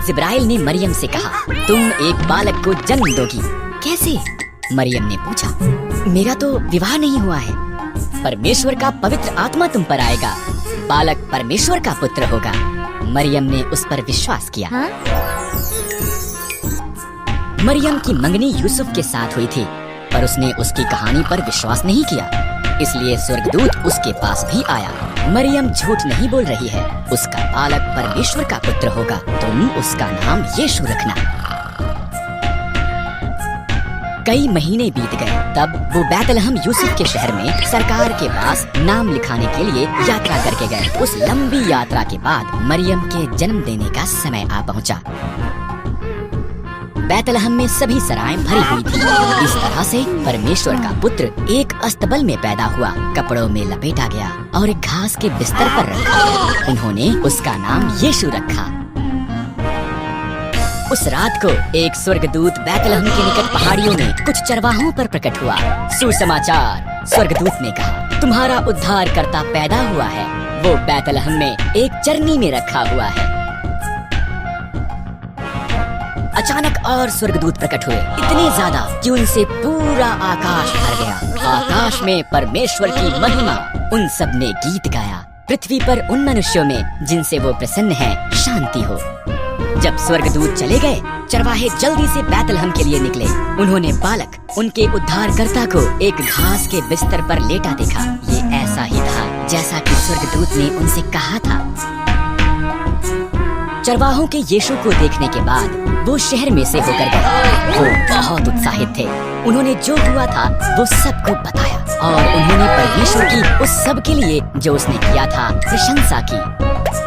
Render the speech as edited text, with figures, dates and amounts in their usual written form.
जिब्राइल ने मरियम से कहा, तुम एक बालक को जन्म दोगी। कैसे? मरियम ने पूछा। मेरा तो विवाह नहीं हुआ है। परमेश्वर का पवित्र आत्मा तुम पर आएगा, बालक परमेश्वर का पुत्र होगा। मरियम ने उस पर विश्वास किया। मरियम की मंगनी यूसुफ के साथ हुई थी, पर उसने उसकी कहानी पर विश्वास नहीं किया, इसलिए स्वर्गदूत उसके पास भी आया। मरियम झूठ नहीं बोल रही है, उसका बालक परमेश्वर का पुत्र होगा, तुम उसका नाम यीशु रखना। कई महीने बीत गए, तब वो बैतलहम यूसुफ के शहर में सरकार के पास नाम लिखाने के लिए यात्रा करके गए। उस लंबी यात्रा के बाद मरियम के जन्म देने का समय आ पहुंचा। बैतलहम में सभी सराएं भरी हुई थी। इस तरह से परमेश्वर का पुत्र एक अस्तबल में पैदा हुआ, कपड़ों में लपेटा गया और एक घास के बिस्तर पर रखा गया। उन्होंने उसका नाम यीशु रखा। उस रात को एक स्वर्गदूत बैतलहम के निकट पहाड़ियों में कुछ चरवाहों पर प्रकट हुआ। सुसमाचार, स्वर्गदूत ने कहा, तुम्हारा उद्धारकर्ता पैदा हुआ है, वो बैतलहम में एक चरनी में रखा हुआ है। अचानक और स्वर्गदूत प्रकट हुए, इतने ज्यादा कि उनसे पूरा आकाश भर गया। आकाश में परमेश्वर की महिमा। उन सब ने गीत गाया, पृथ्वी पर उन मनुष्यों में जिनसे वो प्रसन्न है शांति हो। जब स्वर्गदूत चले गए, चरवाहे जल्दी से बैतलहम के लिए निकले। उन्होंने बालक, उनके उद्धारकर्ता को एक घास के बिस्तर पर लेटा देखा। ये ऐसा ही था जैसा कि स्वर्गदूत ने उनसे कहा था। चरवाहों के यीशु को देखने के बाद वो शहर में से होकर गए। वो बहुत उत्साहित थे। उन्होंने जो हुआ था वो सबको बताया और उन्होंने परमेश्वर की उस सब के लिए जो उसने किया था प्रशंसा की।